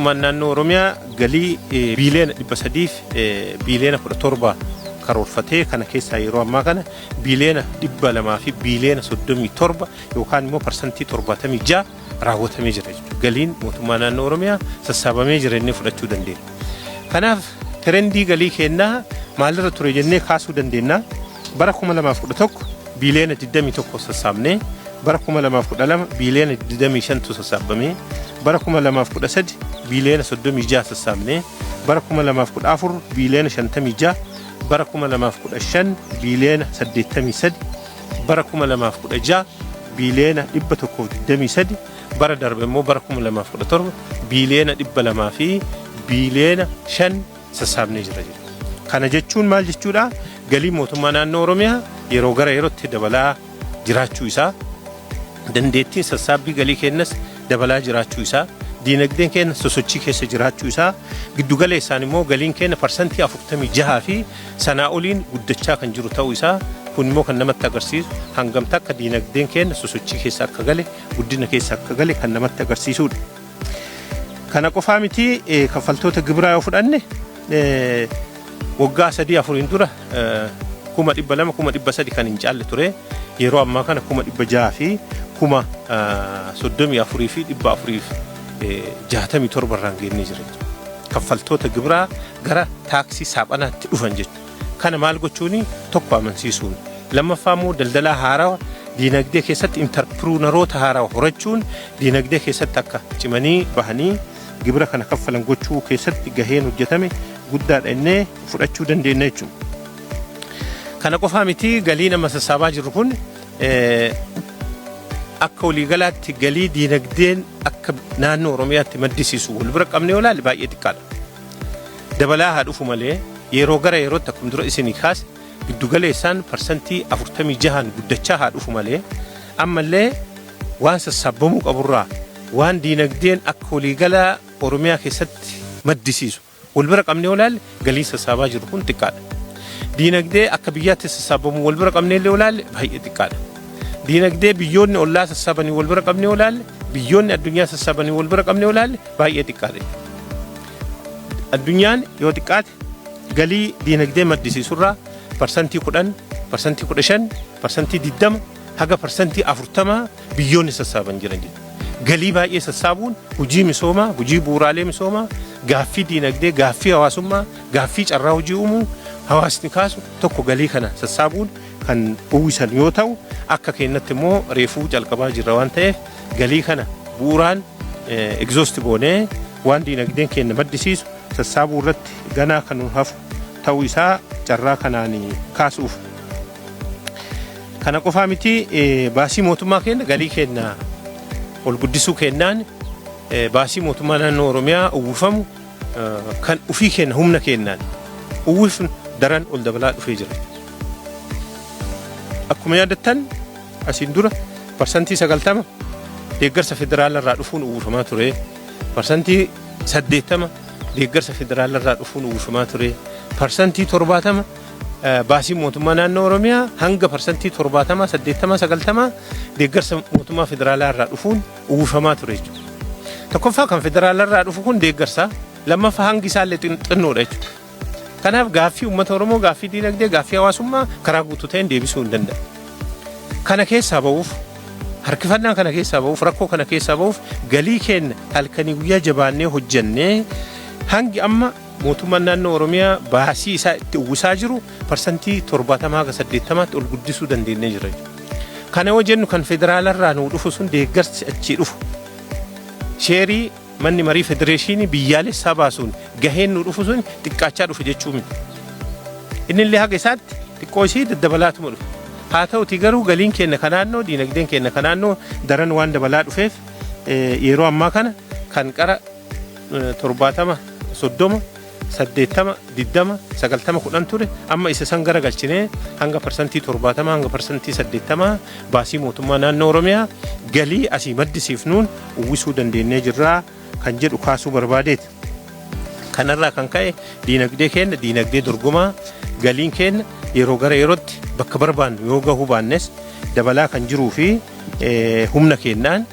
naannoo Oromiyaa galii biiliyoona 300 biiliyoona 17 karoorfatee kana keessaa yeroo ammaa kana biiliyoona 200 fi biiliyoona 37 yookaan immoo parsantii 76 raawwatamee jira jechuudha. Galiin mootummaa naannoo Oromiyaa sassaabamee jira inni fudhachuu dandeenya. Kanaaf trendii galii kennaa maalirra ture jennee kaasuu dandeenya. Bara 2011 biiliyoona 21 sassaabnee bara 2012 biiliyoona 25 sassaabamee bara 2013 biiliyoona 36 sassaabnee bara 2014 biiliyoona 56 bara 2015 biiliyoona 83 bara 2016 biiliyoona 123 bara darbe immoo bara 2017 biiliyoona 200 fi biiliyoona 5 sassaabnee jira. Kana jechuun maal jechuudha? Galii mootummaa naannoo Oromiyaa yeroo gara yerootti dabalaa jiraachuu isaa, dandeettiin sassaabbii galii kennas dabalaa jiraachuu isaa, diinagdeen keenya sosochii keessa jiraachuu isaa, giddugaleessaan immoo galiin keenya parsantii 46 fi sanaa oliin guddachaa kan jiru ta'uu isaa, kun immoo kan namatti agarsiisu hangamta akka diinagdeen keenya sosochii keessa akka gale, guddina keessa akka gale kan namatti agarsiisudha. Kana qofaa miti kaffaltoota gibiraa yoo fudhanne waggaa 3-4 dura 200,000 kan hin caalle ture. Yeroo ammaa kana 600,000 fi 34,000 fi 467 irraan geenyee jira. Kaffaltoota gibiraa gara taaksii saaphanaatti dhufan jechuudha. Kana maal gochuuni? Tokko amansiisuun, lammaffaa immoo daldalaa haarawaa diinagdee keessatti intarpiruunaroota haarawaa horachuun diinagdee keessatti akka cimanii bahanii gibira kana kaffalan gochuu keessatti gaheen hojjetame guddaadha innee fudhachuu dandeenya jechuudha. Kana qofaa miti galiin amma sassaabaa jirru kun akka waliigalaatti galii diinagdeen akka naannoo Oromiyaatti maddisiisu wal bira qabnee olaale baay'ee xiqqaadha. Dabalaa haa dhufu malee yeroo gara yerootti akkuma dura isinii kaase giddugaleessaan parsantii 46 guddachaa haa dhufu malee ammallee waan sassaabamuu qaburraa waan diinagdeen akka waliigalaa Oromiyaa keessatti maddisiisu wal bira qabnee olaale galii sassaabaa jiru kun xiqqaadha. Diinagdee akka biyyaatti sassaabamu wal bira qabnee olaale baay'ee xiqqaadha. Diinagdee biyyoonni ollaa sassaabanii wal bira qabnee olaale, biyyoonni addunyaa sassaabanii wal bira qabnee olaale baay'ee xiqqaadha. Addunyaan yoo xiqqaate galii diinagdee maddisiisurraa parsantii 10, parsantii 15, parsantii 20 haga parsantii 40 biyyoonni sassaaban jiran jechuudha. Galii baay'ee sassaabuun hojii misoomaa, hojii bu'uuraalee misoomaa, gaaffii diinagdee, gaaffii hawaasummaa, gaaffii carraa hojii uumuu hawaasni kaasu tokko galii kana sassaabuun kan uwwisan yoo ta'u, akka keenyatti immoo reefuu jalqabaa jirra waan ta'eef galii kana bu'uuraan egzoosti boonee waan diinagdeen keenya maddisiisu sassaabuu irratti ganaa kan hafu ta'uu isaa carraa kanaan kaasuuf. Kana qofaa miti baasii mootummaa keenya galii keenya ol guddisuu kennaan baasii mootummaa naannoo Oromiyaa uwwifamu kan ufii keenya humna kennaan uwwifnu daran ol dabalaa dhufee jira. Akkuma yaadattan asiin dura parsantii 90 deeggarsa federaalarraa dhufuun uwwifamaa ture. Parsantii 80 deeggarsa federaalarraa dhufuun uwwifamaa ture. Parsantii 70 baasii mootummaa naannoo Oromiyaa hanga parsantii 70, 80, 90 deeggarsa mootummaa federaalarraa dhufuun uwwifamaa ture jechuudha. Tokkoffaa kan federaalarraa dhufu kun deeggarsa, lammaffaa hangi isaallee xinnoodha jechuudha. Kanaaf gaaffii uummata Oromoo, gaaffii diinagdee, gaaffii hawaasummaa karaa guutuu ta'een deebisuu hin danda'a. Kana keessaa ba'uuf, harkifannaa kana keessaa ba'uuf, rakkoo kana keessaa ba'uuf galii keenya halkanii guyyaa jabaannee hojjannee hangi amma mootummaan naannoo Oromiyaa baasii isaa itti uwwisaa jiru parsantii 70 haga 80tti ol guddisuu dandeenyee jira. Kana yoo jennu kan federaalarraa nuu dhufu sun deeggarsi achii dhufu. Sheerii manni marii federeeshinii biyyaalessaa baasuun gaheen nu dhufu sun xiqqaachaa dhufe jechuu miti. Inni illee haga isaatti xiqqoo ishii daddabalaatuma dhufe. Haa ta'uti garuu galiin keenya kan naannoo, diinagdeen keenya kan naannoo daran waan dabalaa dhufeef yeroo ammaa kana kan qara 70, 30, 80, 20, 90, 10 ture amma isa san gara galchinee hanga parsantii 70 hanga parsantii 80 baasii mootummaa naannoo Oromiyaa galii asii maddisiifnuun uwwisuu dandeenyee jirraa kan jedhu kaasuu barbaadeeti. Kanarraa kan ka'e diinagdee keenya diinagdee dorgomaa galiin keenya yeroo gara yerootti bakka barbaannu yoo gahuu baannes dabalaa kan jiruu fi humna keenyaan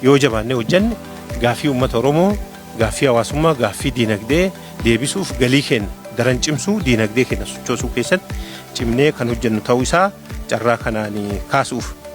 yoo jabaannee hojjenne gaaffii uummata Oromoo gaaffii hawaasummaa gaaffii diinagdee deebisuuf galii keenya daran cimsuu diinagdee keenya sochoosuu keessatti cimnee kan hojjennu ta'uu isaa carraa kanaan kaasuuf